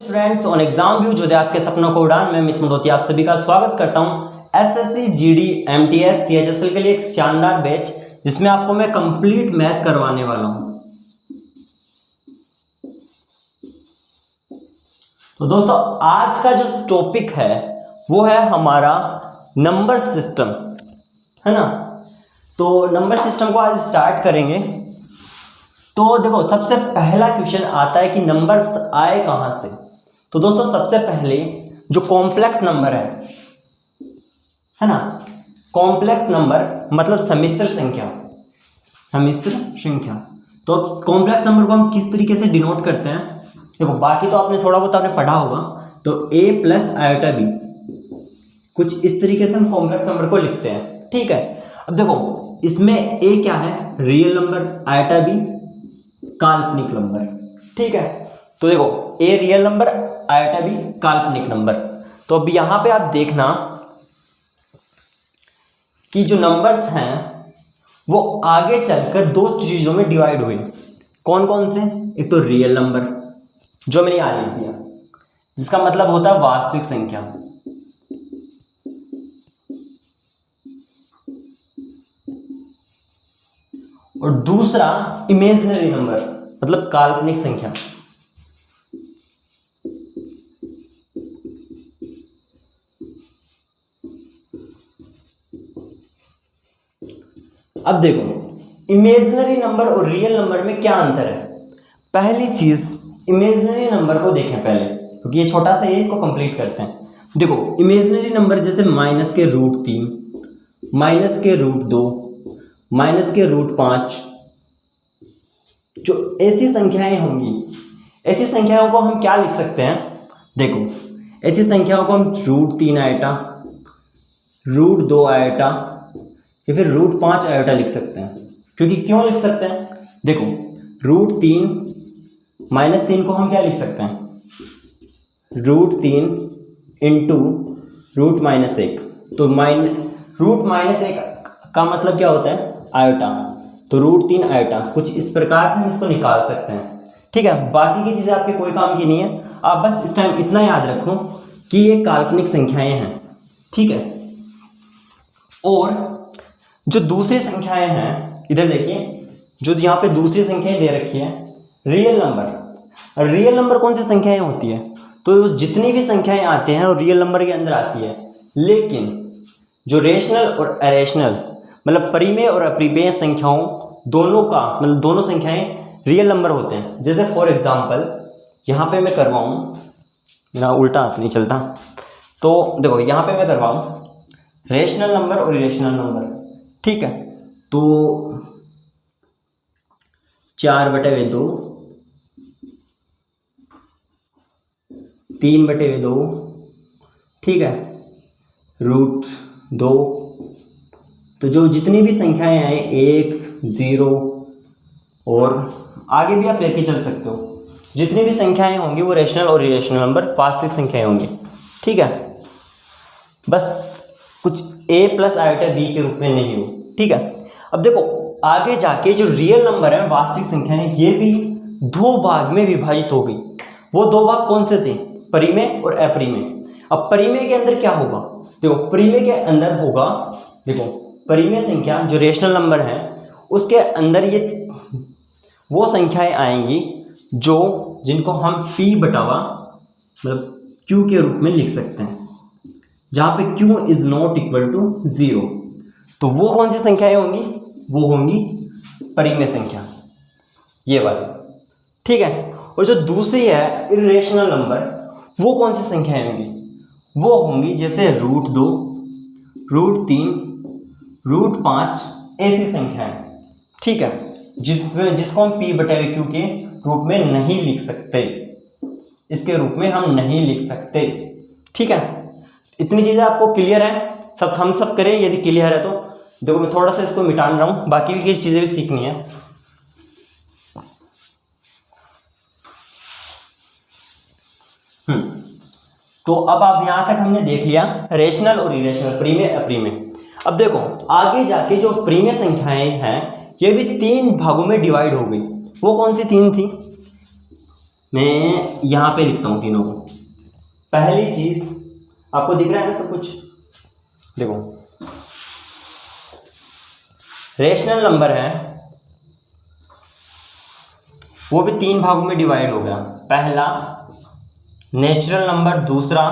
Friends on exam view जो दे आपके सपनों को उड़ान, मैं अमित मंडोती आप सभी का स्वागत करता हूं एसएससी जीडी एमटीएस सीएचएसएल के लिए एक शानदार बैच जिसमें आपको मैं कंप्लीट मैथ करवाने वाला हूं। तो दोस्तों आज का जो टॉपिक है वो है हमारा नंबर सिस्टम, है ना। तो नंबर सिस्टम को आज स्टार्ट करेंगे। तो देखो सबसे पहला क्वेश्चन आता है कि नंबर्स आए कहां से। तो दोस्तों सबसे पहले जो कॉम्प्लेक्स नंबर है ना, कॉम्प्लेक्स नंबर मतलब सम्मिश्र संख्या, सम्मिश्र संख्या। तो कॉम्प्लेक्स नंबर को हम किस तरीके से डिनोट करते हैं, देखो बाकी तो आपने थोड़ा बहुत आपने पढ़ा होगा। तो a प्लस आयोटा b, कुछ इस तरीके से हम कॉम्प्लेक्स नंबर को लिखते हैं, ठीक है। अब देखो इसमें a क्या है, रियल नंबर, आयोटा b काल्पनिक नंबर, ठीक है। तो देखो a real number, iota b काल्पनिक नंबर। तो अब यहां पे आप देखना कि जो नंबर्स हैं वो आगे चलकर दो चीजों में डिवाइड हुए। कौन कौन से, एक तो रियल नंबर जो मैंने यहां लिख दिया जिसका मतलब होता है वास्तविक संख्या, और दूसरा इमेजिनरी नंबर मतलब काल्पनिक संख्या। अब देखो इमेजिनरी नंबर और रियल नंबर में क्या अंतर है। पहली चीज इमेजिनरी नंबर को देखें पहले, क्योंकि ये छोटा सा है, इसको कंप्लीट करते हैं। देखो इमेजिनरी नंबर जैसे माइनस के रूट 3, माइनस के रूट 2, माइनस के रूट 5, जो ऐसी संख्याएं होंगी, ऐसी संख्याओं को हम क्या लिख सकते हैं। देखो ऐसी संख्याओं को हम रूट 3 आयोटा, रूट 2 आयोटा या फिर रूट 5 आयोटा लिख सकते हैं। क्योंकि क्यों लिख सकते हैं, देखो रूट 3 माइनस 3 को हम क्या लिख सकते हैं, रूट 3 इंटू रूट माइनस 1। तो रूट माइनस 1 का मतलब क्या होता है, आयोटा। तो रूट 3 आयोटा, कुछ इस प्रकार से हम इसको निकाल सकते हैं, ठीक है। बाकी की चीज़ें आपके कोई काम की नहीं है, आप बस इस टाइम इतना याद रखो कि ये काल्पनिक संख्याएं हैं, ठीक है। और जो दूसरी संख्याएं हैं, इधर देखिए जो यहाँ पे दूसरी संख्याएं दे रखी है, रियल नंबर। रियल नंबर कौन सी संख्याएं होती है, तो जितनी भी संख्याएं आती हैं और रियल नंबर के अंदर आती है। लेकिन जो रेशनल और अरेशनल मतलब परिमेय और अपरिमेय संख्याओं दोनों का मतलब दोनों संख्याएं रियल नंबर होते हैं। जैसे फॉर एग्जांपल यहाँ पे मैं करवाऊँ, मेरा उल्टा हाथ नहीं चलता, तो देखो यहाँ पे मैं करवाऊँ रेशनल नंबर और इरेशनल नंबर, ठीक है। तो 4/2, 3/2, ठीक है, रूट 2। तो जो जितनी भी संख्याएं आए 1, 0 और आगे भी आप लेके चल सकते हो, जितनी भी संख्याएं होंगी वो रेशनल और इरेशनल नंबर वास्तविक संख्याएं होंगी, ठीक है। बस कुछ a प्लस आयोटा b के रूप में नहीं हो, ठीक है। अब देखो आगे जाके जो रियल नंबर है वास्तविक संख्या है, ये भी दो भाग में विभाजित हो गई। वो दो भाग कौन से थे, परिमेय और अपरिमेय। अब परिमेय के अंदर क्या होगा, देखो परिमेय के अंदर होगा, देखो परिमेय संख्या जो रेशनल नंबर है उसके अंदर ये वो संख्याएं आएंगी जो जिनको हम p बटावा मतलब q के रूप में लिख सकते हैं, जहां पे q is not equal to 0। तो वो कौन सी संख्याएं होंगी, वो होंगी परिमेय संख्या, ये वाली, ठीक है। और जो दूसरी है इरेशनल नंबर, वो कौन सी संख्याएं होंगी, वो होंगी जैसे रूट 2, रूट 3, रूट 5 ऐसी संख्याएं, ठीक है, जिसको हम p/q के रूप में नहीं लिख सकते, इसके रूप में हम नहीं लिख सकते, ठीक है। इतनी चीजें आपको क्लियर है, सब हम सब करें यदि क्लियर है तो। देखो मैं थोड़ा सा इसको मिटान रहा हूं, बाकी की चीजें भी सीखनी है। तो अब आप यहां तक हमने देख लिया रेशनल और इरेशनल, परिमेय अपरिमेय। अब देखो आगे जाके जो परिमेय संख्याएं हैं ये भी 3 भागों में डिवाइड हो गई। वो कौन सी 3 थी, मैं यहाँ पे लिखता हूँ तीनों को। पहली चीज आपको दिख रहा है ना सब कुछ, देखो रेशनल नंबर है वो भी 3 भागों में डिवाइड हो गया। पहला नेचुरल नंबर, दूसरा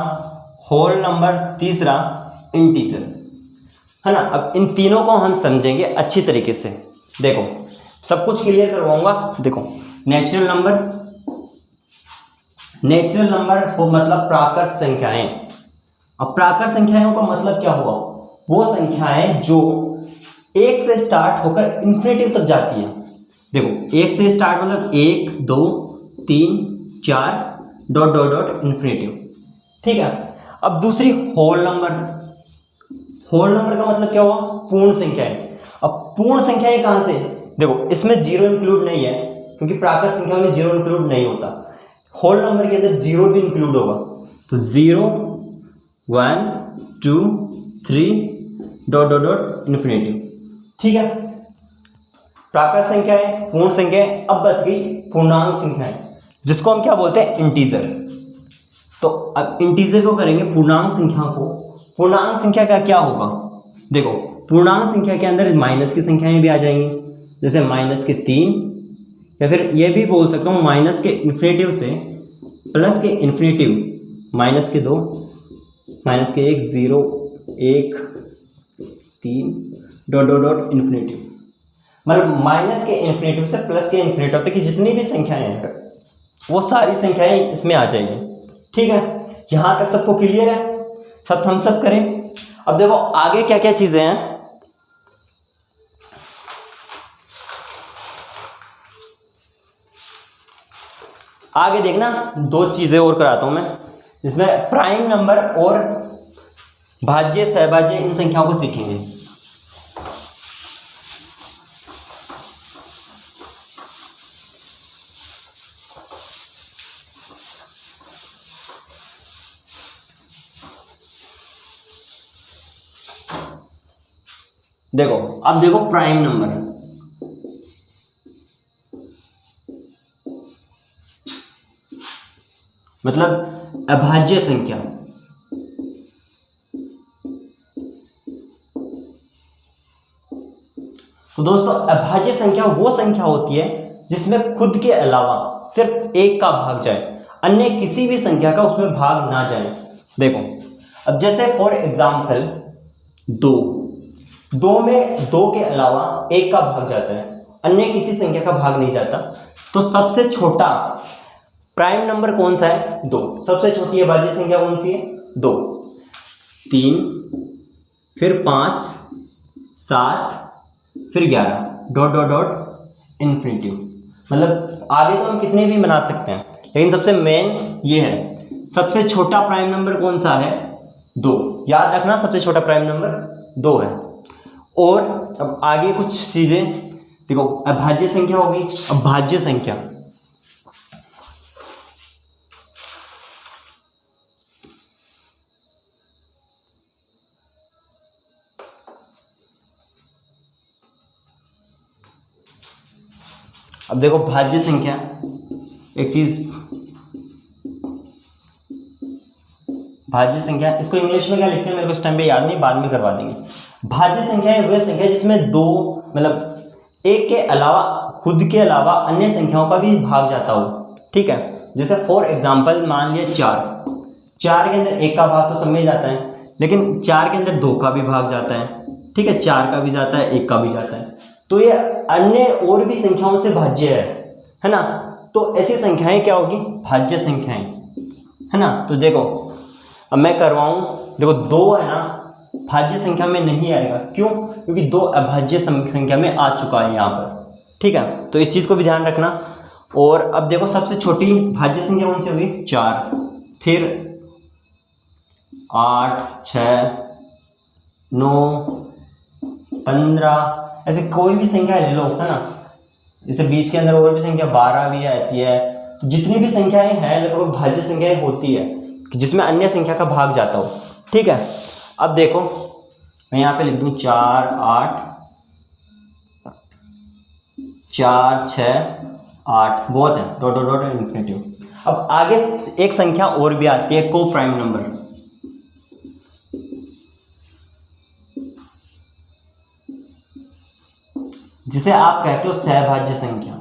होल नंबर, तीसरा इंटीजर, है ना। अब इन तीनों को हम समझेंगे अच्छी तरीके से। देखो सब कुछ क्लियर करवाऊंगा। देखो नेचुरल नंबर को मतलब प्राकृत संख्याएं। अब प्राकृत संख्याओं का मतलब क्या हुआ? वो संख्याएं जो 1 से स्टार्ट होकर इन्फिनिटी तक जाती है। देखो 1 से स्टार्ट मतलब 1 2 3 4 डॉट डॉट डॉट इन्फिनिटी, ठीक है। अब दूसरी होल नंबर का मतलब क्या हुआ? पूर्ण संख्याएं। अब पूर्ण संख्याएं कहां से? देखो इसमें जीरो इंक्लूड नहीं है क्योंकि प्राकृत संख्या में जीरो इंक्लूड नहीं होता। होल नंबर के अंदर जीरो भी इंक्लूड होगा, तो 0 1 2 3 डॉट डॉट डॉट इन्फिनिटी, ठीक है। प्राकृत संख्याएं, पूर्ण संख्याएं। अब बच गई पूर्णांक संख्याएं जिसको हम क्या बोलते हैं? इंटीजर। तो अब इंटीजर को करेंगे पूर्णांक संख्या को। पूर्णांक संख्या का क्या होगा? देखो पूर्णांक संख्या के अंदर माइनस की संख्याएं भी आ जाएंगी, जैसे -3, या फिर ये भी बोल सकता हूँ माइनस के इन्फिनेटिव से प्लस के infinitive, -2 -1 0 1 3 dot dot dot infinitive. मतलब माइनस के इन्फिनेटिव से प्लस के इन्फिनेटिव तक की जितनी भी संख्याएं हैं वो सारी संख्याएं इसमें आ जाएंगी, ठीक है। यहां तक सबको क्लियर है? सब हम सब करें। अब देखो आगे क्या क्या चीजें हैं। आगे देखना 2 चीजें और कराता हूं मैं, जिसमें प्राइम नंबर और भाज्य सहभाज्य इन संख्याओं को सीखेंगे। देखो अब देखो प्राइम नंबर मतलब अभाज्य संख्या। तो दोस्तों अभाज्य संख्या वो संख्या होती है जिसमें खुद के अलावा सिर्फ एक का भाग जाए, अन्य किसी भी संख्या का उसमें भाग ना जाए। देखो अब जैसे फॉर एग्जाम्पल 2 में 2 के अलावा एक का भाग जाता है, अन्य किसी संख्या का भाग नहीं जाता। तो सबसे छोटा प्राइम नंबर कौन सा है? 2। सबसे छोटी अभाज्य संख्या कौन सी है? 2 3 फिर 5 7 फिर 11 डॉट डॉट डॉट इन्फिनिटी। मतलब आगे तो हम कितने भी बना सकते हैं, लेकिन सबसे मेन ये है सबसे छोटा प्राइम नंबर कौन सा है? 2। याद रखना सबसे छोटा प्राइम नंबर 2 है। और अब आगे कुछ चीजें देखो, अभाज्य संख्या होगी, अब भाज्य संख्या। अब देखो भाज्य संख्या एक चीज, भाज्य संख्या इसको इंग्लिश में क्या लिखते हैं मेरे को इस टाइम पे याद नहीं, बाद में करवा देंगे। भाज्य संख्या है वह संख्या जिसमें 2 मतलब एक के अलावा खुद के अलावा अन्य संख्याओं का भी भाग जाता हो, ठीक है। जैसे फॉर एग्जांपल मान लिया 4 के अंदर एक का भाग तो सब में जाता है, लेकिन 4 के अंदर 2 का भी भाग जाता है, ठीक है, 4 का भी जाता है, 1 का भी जाता है। तो ये अन्य और भी संख्याओं से भाज्य है ना। तो ऐसी संख्याएं क्या होगी? भाज्य संख्याएं, है ना। तो देखो अब मैं करवाऊं, देखो 2 है ना भाज्य संख्या में नहीं आएगा, क्यों? क्योंकि 2 अभाज्य संख्या में आ चुका है यहाँ पर, ठीक है। तो इस चीज को भी ध्यान रखना। और अब देखो सबसे छोटी भाज्य संख्या कौन सी होगी? 4, फिर 8 6 9 15, ऐसे कोई भी संख्या ले लो, है ना। जैसे बीच के अंदर और भी संख्या 12 भी आती है। तो जितनी भी संख्याएं हैं लगभग भाज्य संख्याएं होती है जिसमें अन्य संख्या का भाग जाता हो, ठीक है। अब देखो मैं यहाँ पे लिख दूं 4 8 4 6 8, बहुत है, डॉट डॉट डॉट इन्फिनिटी। अब आगे एक संख्या और भी आती है को प्राइम नंबर, जिसे आप कहते हो सहभाज्य संख्या।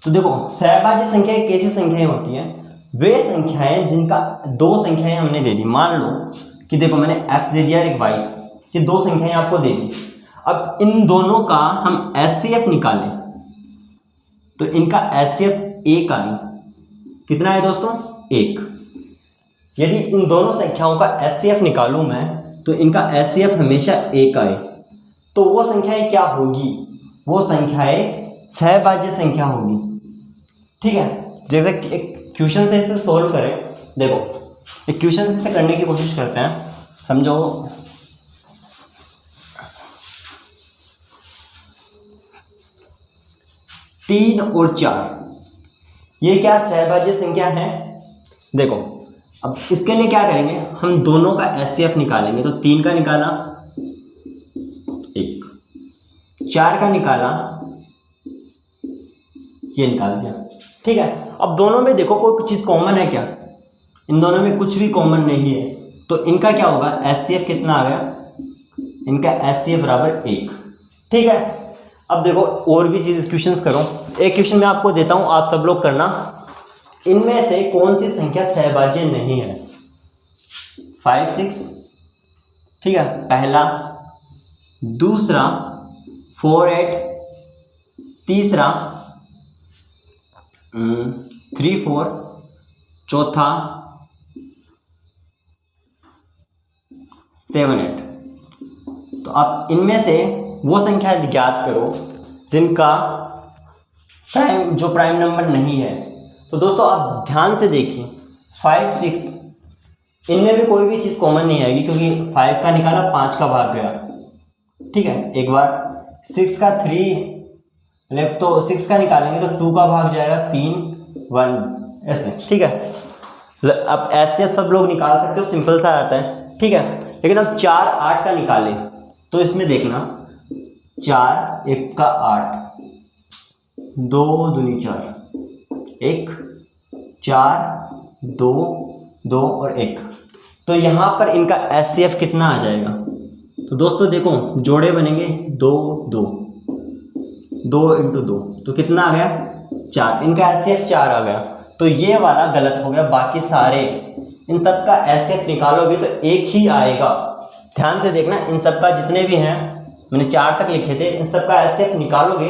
तो देखो सहभाज्य संख्या एक ऐसी संख्याएं होती है, वे संख्याएं जिनका दो संख्याएं हमने दे दी। मान लो कि देखो मैंने x दे दिया और एक y, ये दो संख्याएं आपको दे दी। अब इन दोनों का हम HCF निकालें तो इनका HCF 1 आए। कितना है दोस्तों? 1। यदि इन दोनों संख्याओं का HCF निकालूं मैं तो इनका HCF हमेशा 1 आए। तो वो संख्याएं क्या होगी? वो संख्याएं सहभाज्य संख्या होगी। ठीक है, जैसे एक क्वेश्चन से इसे सोल्व करें। देखो एक क्वेश्चन से करने की कोशिश करते हैं, समझो। तीन और 4 ये क्या सहभाज्य संख्या है? देखो अब इसके लिए क्या करेंगे, हम दोनों का HCF निकालेंगे। तो 3 का निकाला 1, 4 का निकाला, ये निकाल दिया। ठीक है, अब दोनों में देखो कोई चीज़ कॉमन है क्या? इन दोनों में कुछ भी कॉमन नहीं है, तो इनका क्या होगा? HCF कितना आ गया? इनका HCF बराबर 1। ठीक है, अब देखो और भी चीज़ क्वेश्चन करो। एक क्वेश्चन मैं आपको देता हूँ, आप सब लोग करना। इनमें से कौन सी संख्या सहभाज्य नहीं है? 5, 6। ठीक है, पहला। दूसरा 4, 8। तीसरा 3, 4। चौथा 7, 8। तो आप इनमें से वो संख्या ज्ञात करो जिनका प्राइम नंबर नहीं है। तो दोस्तों आप ध्यान से देखिए, 5, 6 इनमें भी कोई भी चीज़ कॉमन नहीं आएगी, क्योंकि 5 का निकाला 5 का भाग गया। ठीक है, एक बार 6 का 3 तो 6 का निकालेंगे तो 2 का भाग जाएगा 3, 1 ऐसे। ठीक है, अब ऐसे सब लोग निकाल सकते हो, सिंपल सा आता है। ठीक है, लेकिन अब 4, 8 का निकालें तो इसमें देखना 4, 1 का 8, 2 दूनी 4, 1, 4, 2, 2 और 1। तो यहाँ पर इनका HCF कितना आ जाएगा? तो दोस्तों देखो जोड़े बनेंगे 2, 2, 2 × 2 तो कितना आ गया? 4। इनका HCF 4 आ गया। तो ये वाला गलत हो गया, बाकी सारे इन सब का HCF निकालोगे तो 1 ही आएगा। ध्यान से देखना, इन सब का जितने भी हैं, मैंने 4 तक लिखे थे, इन सब का HCF निकालोगे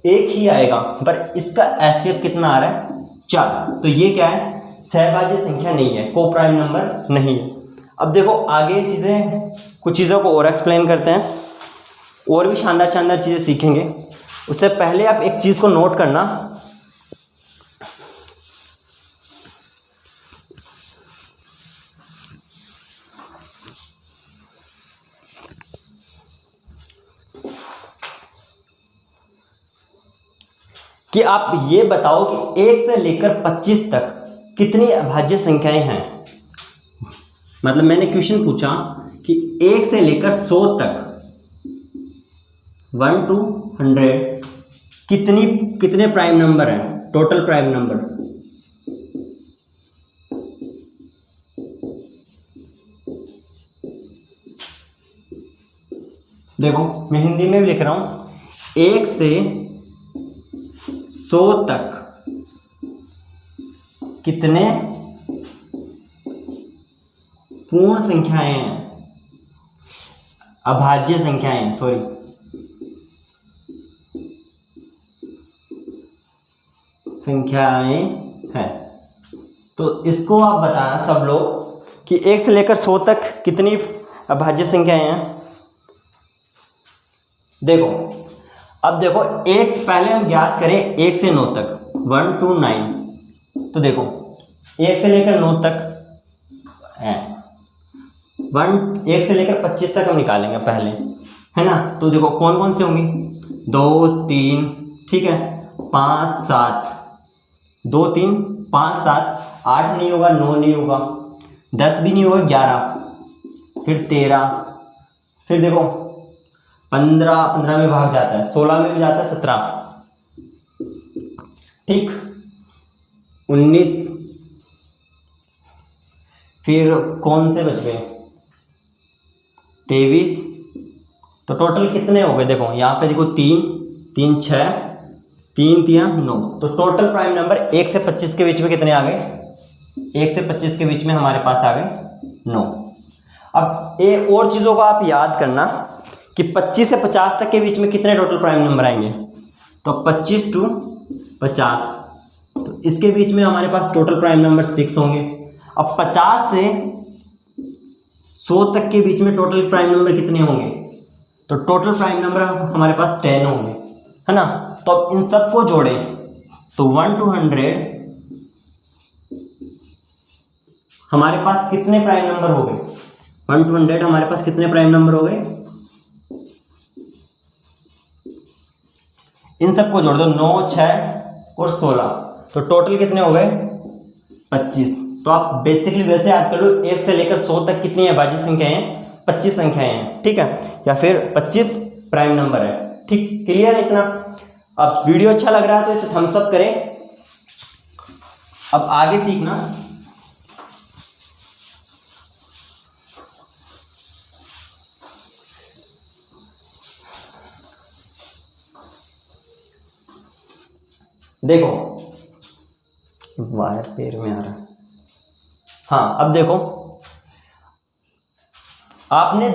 1 ही आएगा, पर इसका HCF कितना आ रहा है? 4। तो ये क्या है? सहभाज्य संख्या नहीं है, को प्राइम नंबर नहीं है। अब देखो आगे चीज़ें, कुछ चीज़ों को और एक्सप्लेन करते हैं, और भी शानदार शानदार चीज़ें सीखेंगे। उससे पहले आप एक चीज़ को नोट करना, कि आप ये बताओ कि 1 से लेकर 25 तक कितनी अभाज्य संख्याएं हैं। मतलब मैंने क्वेश्चन पूछा कि 1 से लेकर 100 तक, 1 to 100 कितने प्राइम नंबर हैं, टोटल प्राइम नंबर। देखो मैं हिंदी में भी लिख रहा हूं, 1 से 100 तक कितने पूर्ण संख्याएं हैं, अभाज्य संख्याएं, सॉरी, संख्याएं हैं। तो इसको आप बताना सब लोग कि 1 से लेकर 100 तक कितनी अभाज्य संख्याएं हैं। देखो अब देखो, एक पहले हम ज्ञात करें 1 से 9 तक, 1 to 9। तो देखो 1 से लेकर 9 तक है, 1 से लेकर 25 तक हम निकालेंगे पहले, है ना। तो देखो कौन कौन से होंगे, 2, 3, ठीक है, 5, 7, 2, 3, 5, 7, 8 नहीं होगा, 9 नहीं होगा, 10 भी नहीं होगा, 11, फिर 13, फिर देखो 15 15 में भाग जाता है, 16 में भी जाता है, 17, ठीक, 19, फिर कौन से बच गए, 23। तो टोटल कितने हो गए, देखो यहाँ पे देखो 3 3 6, 3 3 9। तो टोटल प्राइम नंबर 1 से 25 के बीच में कितने आ गए, 1 से 25 के बीच में हमारे पास आ गए 9। अब एक और चीज़ों को आप याद करना कि 25 से 50 तक के बीच में कितने टोटल प्राइम नंबर आएंगे, तो 25 to 50, तो इसके बीच में हमारे पास टोटल प्राइम नंबर 6 होंगे। अब 50 से 100 तक के बीच में टोटल प्राइम नंबर कितने होंगे, तो टोटल प्राइम नंबर हमारे पास 10 होंगे, है ना। तो अब इन सब को जोड़ें तो 1 to 100 हमारे पास कितने प्राइम नंबर हो गए, 1 to 100 हमारे पास कितने प्राइम नंबर हो गए, इन सबको जोड़ दो, 9 6 और 16, तो टोटल कितने हो गए 25। तो आप बेसिकली वैसे याद कर लो, 1 से लेकर 100 तक कितनी अभाज्य संख्याएं हैं, 25 संख्याएं हैं, ठीक है, या फिर 25 प्राइम नंबर है, ठीक, क्लियर है इतना। अब वीडियो अच्छा लग रहा है तो इसे थम्स अप करें। अब आगे सीखना, देखो वायर पैर में आ रहा है। हाँ, अब देखो आपने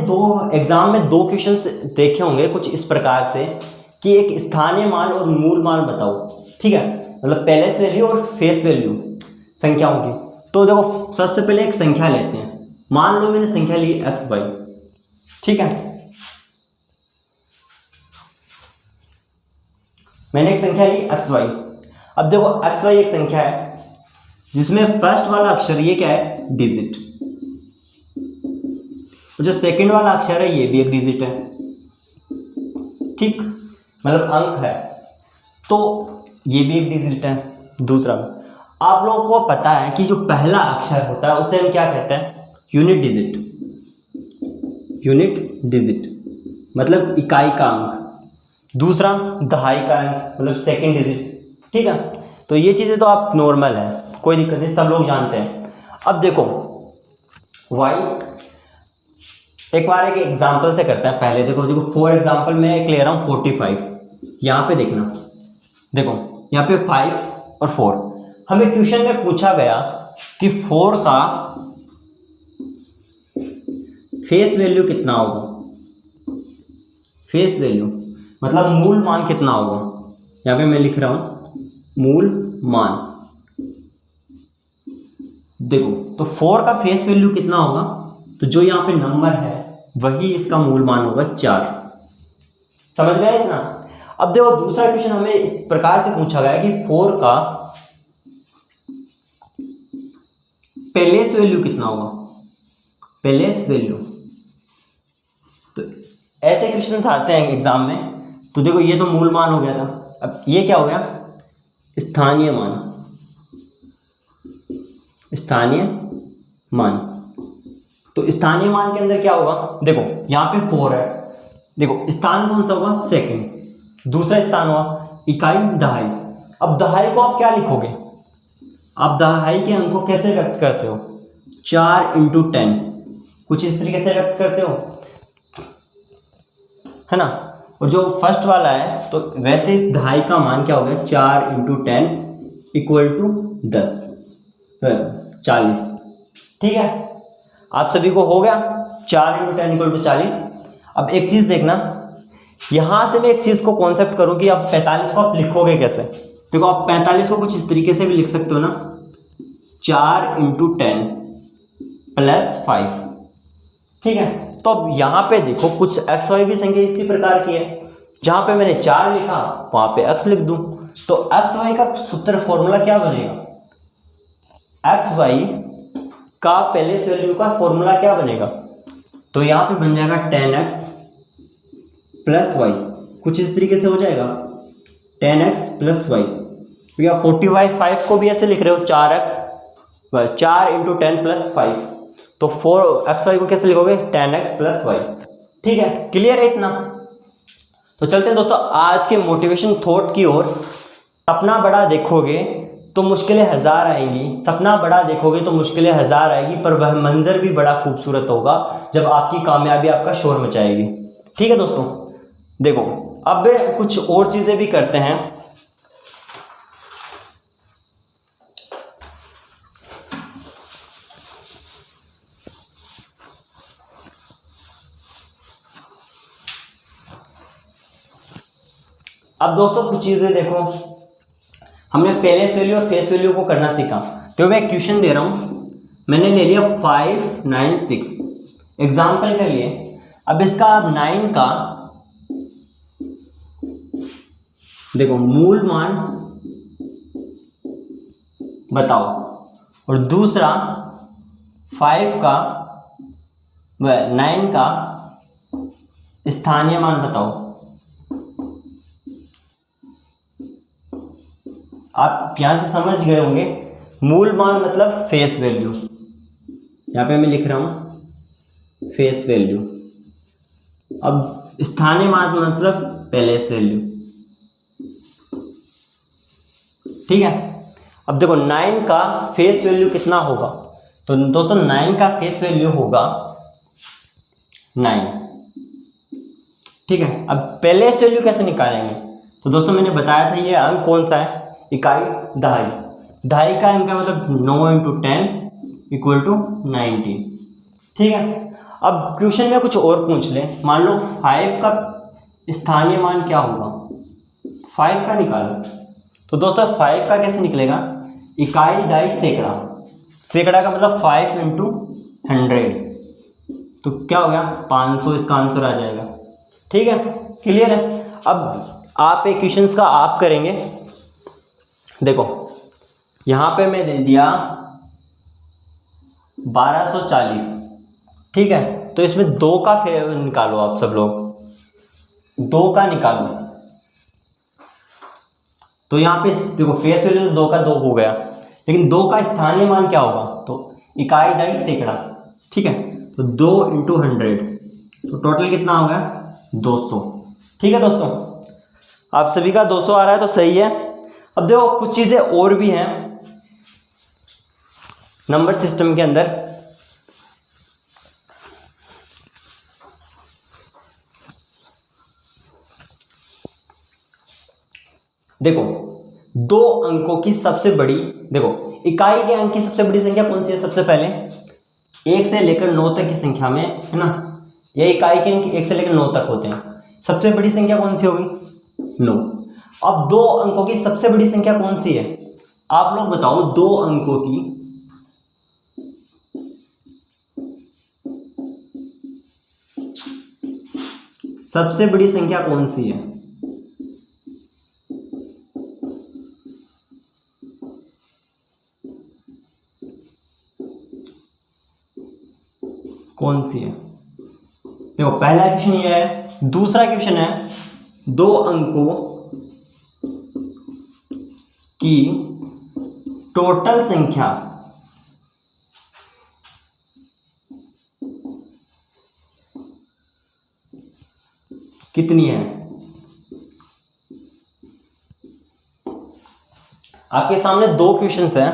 एग्जाम में 2 क्वेश्चंस देखे होंगे कुछ इस प्रकार से कि एक स्थानीय मान और मूल मान बताओ, ठीक है, मतलब पैलेस वैल्यू और फेस वैल्यू संख्याओं की। तो देखो सबसे पहले एक संख्या लेते हैं, मान लो मैंने संख्या ली xy, ठीक है, मैंने एक संख्या ली xy। अब देखो xy एक संख्या है जिसमें फर्स्ट वाला अक्षर ये क्या है, डिजिट, जो सेकंड वाला अक्षर है ये भी एक डिजिट है, ठीक, मतलब अंक है, तो ये भी एक डिजिट है। दूसरा, आप लोगों को पता है कि जो पहला अक्षर होता है उसे हम क्या कहते हैं, यूनिट डिजिट, यूनिट डिजिट मतलब इकाई का अंक, दूसरा दहाई का अंक मतलब सेकंड डिजिट, ठीक है। तो ये चीज़ें तो आप नॉर्मल है, कोई दिक्कत नहीं, सब लोग जानते हैं। अब देखो y, एक बार एक एग्जाम्पल से करते हैं। पहले देखो फॉर एग्जाम्पल मैं एक ले रहा हूँ 45, यहाँ पे देखना, देखो यहाँ पे 5 और 4, हमें क्वेश्चन में पूछा गया कि 4 का फेस वैल्यू कितना होगा, फेस वैल्यू मतलब मूल मान कितना होगा, यहाँ पे मैं लिख रहा हूँ मूल मान। देखो तो 4 का फेस वैल्यू कितना होगा, तो जो यहाँ पे नंबर है वही इसका मूल मान होगा 4, समझ गए इतना। अब देखो दूसरा क्वेश्चन हमें इस प्रकार से पूछा गया कि 4 का पैलेस वैल्यू कितना होगा, पैलेस वैल्यू। तो ऐसे क्वेश्चन आते हैं एग्जाम में। तो देखो ये तो मूल मान हो गया था, अब ये क्या हो गया, स्थानीय मान, स्थानीय मान। तो स्थानीय मान के अंदर क्या होगा, देखो यहाँ पे 4 है, देखो स्थान कौन सा होगा, सेकंड, दूसरा स्थान हुआ इकाई दहाई। अब दहाई को आप क्या लिखोगे, आप दहाई के अंक को कैसे व्यक्त करते हो, 4 × 10, कुछ इस तरीके से व्यक्त करते हो, है ना। और जो फर्स्ट वाला है तो वैसे इस दहाई का मान क्या हो गया, 4 × 10 = 10, 40, ठीक है। आप सभी को हो गया 4 × 10 = 40। अब एक चीज़ देखना, यहाँ से मैं एक चीज़ को कॉन्सेप्ट करूँ कि आप 45 को आप लिखोगे कैसे। देखो आप 45 को कुछ इस तरीके से भी लिख सकते हो ना, 4 × 10 + 5, ठीक है। तो अब यहाँ पे देखो कुछ एक्स वाई भी संख्या इसी प्रकार की है, जहाँ पे मैंने 4 लिखा वहाँ पे x लिख दूँ। तो एक्स वाई का सूत्र फॉर्मूला क्या बनेगा, एक्स वाई का पैलेस वैल्यू का फॉर्मूला क्या बनेगा, तो यहाँ पे बन जाएगा 10x + y, कुछ इस तरीके से हो जाएगा 10x + y। तो या 45 को भी ऐसे लिख रहे हो 4 × 10 + 5, तो 4x y को कैसे लिखोगे 10x + y, ठीक है। क्लियर है इतना। तो चलते हैं दोस्तों आज के मोटिवेशन थॉट की ओर। सपना बड़ा देखोगे तो मुश्किलें हजार आएंगी, सपना बड़ा देखोगे तो मुश्किलें हजार आएगी, पर वह मंजर भी बड़ा खूबसूरत होगा जब आपकी कामयाबी आपका शोर मचाएगी। ठीक है दोस्तों, देखो अब कुछ और चीजें भी करते हैं। अब दोस्तों कुछ चीजें देखो, हमने प्लेस वैल्यू और फेस वैल्यू को करना सीखा। तो मैं क्वेश्चन दे रहा हूं, मैंने ले लिया 5 9 6 एग्जाम्पल के लिए। अब इसका आप 9 का देखो मूल मान बताओ, और दूसरा 5 का 9 का स्थानीय मान बताओ। आप यहां से समझ गए होंगे, मूल मान मतलब फेस वैल्यू, यहां पे मैं लिख रहा हूं फेस वैल्यू। अब स्थानीय मान मतलब प्लेस वैल्यू। ठीक है, अब देखो 9 का फेस वैल्यू कितना होगा, तो दोस्तों 9 का फेस वैल्यू होगा 9। ठीक है, अब प्लेस वैल्यू कैसे निकालेंगे, तो दोस्तों मैंने बताया था ये अंक कौन सा है, इकाई दहाई। दहाई का अंक मतलब 9 × 10 = 90। ठीक है, अब क्वेश्चन में कुछ और पूछ ले, मान लो 5 का स्थानीय मान क्या होगा, 5 का निकालो। तो दोस्तों 5 का कैसे निकलेगा, इकाई दहाई सैकड़ा, सैकड़ा का मतलब 5 × 100, तो क्या हो गया 500, इसका आंसर आ जाएगा। ठीक है, क्लियर है। अब आप एक क्वेश्चन का आप करेंगे, देखो यहां पे मैं दे दिया 1240। ठीक है, तो इसमें 2 का निकालो, आप सब लोग 2 का निकालो। तो यहां पे देखो फेस वैल्यू तो 2 का 2 हो गया, लेकिन 2 का स्थानीय मान क्या होगा, तो इकाई दहाई सैकड़ा। ठीक है, तो 2 × 100, तो टोटल कितना हो गया 200। ठीक है दोस्तों, आप सभी का 200 आ रहा है तो सही है। अब देखो कुछ चीजें और भी हैं नंबर सिस्टम के अंदर। देखो 2 अंकों की सबसे बड़ी, देखो इकाई के अंक की सबसे बड़ी संख्या कौन सी है, सबसे पहले 1 से लेकर 9 तक की संख्या में, है ना, ये इकाई के अंक 1 से लेकर 9 तक होते हैं। सबसे बड़ी संख्या कौन सी होगी, 9। अब 2 अंकों की सबसे बड़ी संख्या कौन सी है, आप लोग बताओ, 2 अंकों की सबसे बड़ी संख्या कौन सी है, कौन सी है। देखो पहला क्वेश्चन ये है, दूसरा क्वेश्चन है 2 अंकों की टोटल संख्या कितनी है। आपके सामने 2 क्वेश्चंस हैं,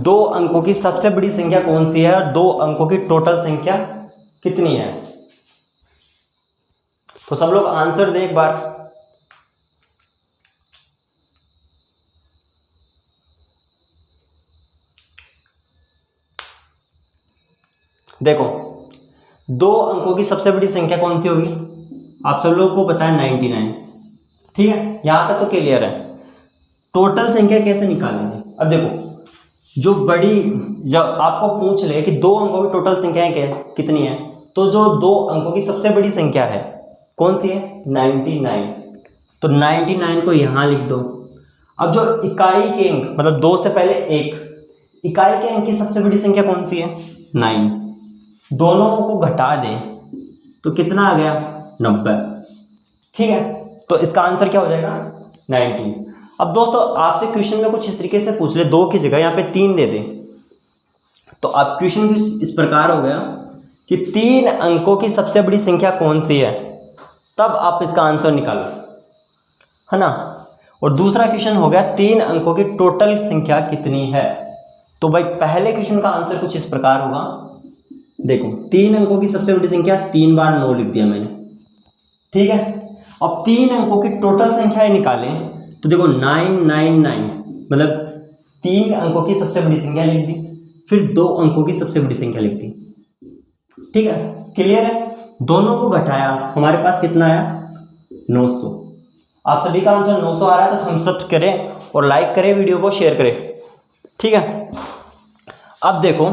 2 अंकों की सबसे बड़ी संख्या कौन सी है और 2 अंकों की टोटल संख्या कितनी है। तो सब लोग आंसर दे एक बार। देखो 2 अंकों की सबसे बड़ी संख्या कौन सी होगी, आप सब लोगों को पता है 99। ठीक है, यहां तक तो क्लियर है। टोटल संख्या कैसे निकालेंगे, अब देखो जो बड़ी, जब आपको पूछ ले कि 2 अंकों की टोटल संख्याएं कितनी है, तो जो 2 अंकों की सबसे बड़ी संख्या है कौन सी है, 99। तो 99 को यहां लिख दो। अब जो इकाई के अंक मतलब 2 से पहले 1, इकाई के अंक की सबसे बड़ी संख्या कौन सी है, 9। दोनों को घटा दें तो कितना आ गया, 90। ठीक है, तो इसका आंसर क्या हो जाएगा, 90। अब दोस्तों आपसे क्वेश्चन में कुछ इस तरीके से पूछ ले, 2 की जगह यहाँ पे 3 दे दे, तो अब क्वेश्चन इस प्रकार हो गया कि 3 अंकों की सबसे बड़ी संख्या कौन सी है, तब आप इसका आंसर निकालो। है ना। और दूसरा क्वेश्चन हो गया 3 अंकों की टोटल संख्या कितनी है। तो भाई पहले क्वेश्चन का आंसर कुछ इस प्रकार होगा, देखो 3 अंकों की सबसे बड़ी संख्या 3 बार 9 लिख दिया मैंने, ठीक है। अब 3 अंकों की टोटल संख्या निकालें तो देखो 999, मतलब 3 अंकों की सबसे बड़ी संख्या लिख दी, फिर 2 अंकों की सबसे बड़ी संख्या लिख दी, ठीक है, क्लियर है। दोनों को घटाया, हमारे पास कितना आया 900। आप सभी का आंसर 900 आ रहा है तो थम्स अप करें और लाइक करें, वीडियो को शेयर करें, ठीक है। अब देखो,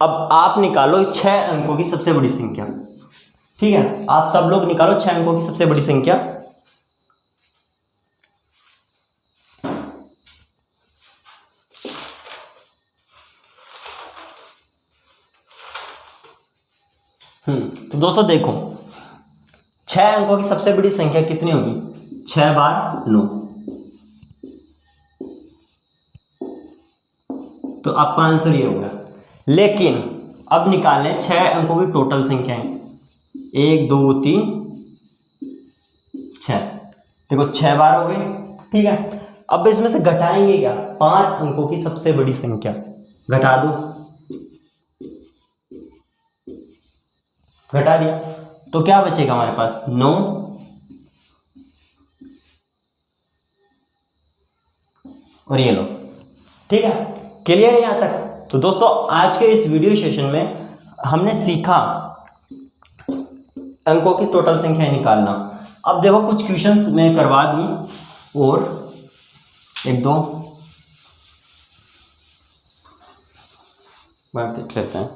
अब आप निकालो 6 अंकों की सबसे बड़ी संख्या, ठीक है। आप सब लोग निकालो 6 अंकों की सबसे बड़ी संख्या। तो दोस्तों देखो 6 अंकों की सबसे बड़ी संख्या कितनी होगी, 6 बार 9, तो आपका आंसर ये होगा। लेकिन अब निकालें 6 अंकों की टोटल संख्याएं, 1 2 3 6, देखो 6 बार हो गए, ठीक है। अब इसमें से घटाएंगे क्या, 5 अंकों की सबसे बड़ी संख्या घटा दो, घटा दिया तो क्या बचेगा हमारे पास 9, और ये लो, ठीक है, क्लियर है यहां तक। तो दोस्तों आज के इस वीडियो सेशन में हमने सीखा अंकों की टोटल संख्या निकालना। अब देखो कुछ क्वेश्चंस मैं करवा दूं और 1 2 बार देख लेते हैं।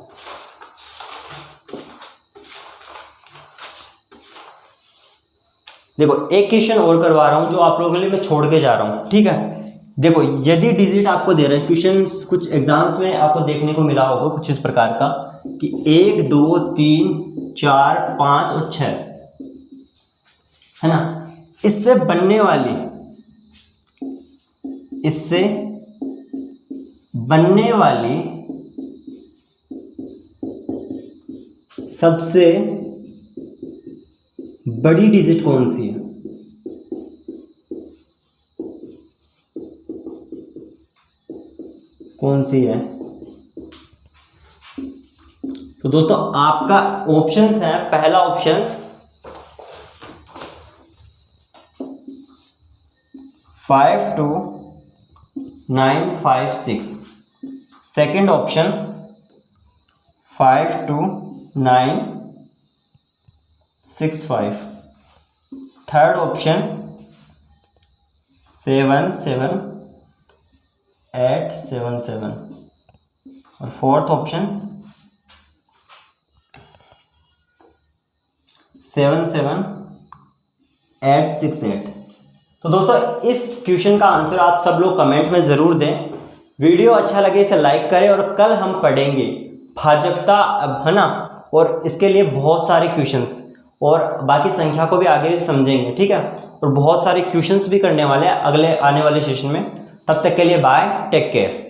देखो एक क्वेश्चन और करवा रहा हूं जो आप लोगों के लिए मैं छोड़ के जा रहा हूं, ठीक है। देखो यदि डिजिट आपको दे रहे हैं, क्वेश्चन कुछ एग्जाम्स में आपको देखने को मिला होगा कुछ इस प्रकार का कि 1 2 3 4 5 और 6, है ना। इससे बनने वाली सबसे बड़ी डिजिट कौन सी है, कौन सी है। तो दोस्तों आपका ऑप्शंस है, पहला option 52956, second option 52965, third option 77877 और फोर्थ ऑप्शन 77868। तो दोस्तों इस क्वेश्चन का आंसर आप सब लोग कमेंट में ज़रूर दें। वीडियो अच्छा लगे इसे लाइक करें, और कल हम पढ़ेंगे भाजकता, है ना, और इसके लिए बहुत सारे क्वेश्चंस और बाकी संख्या को भी आगे समझेंगे, ठीक है। और बहुत सारे क्वेश्चंस भी करने वाले हैं अगले आने वाले सेशन में। तब तक के लिए बाय, टेक केयर।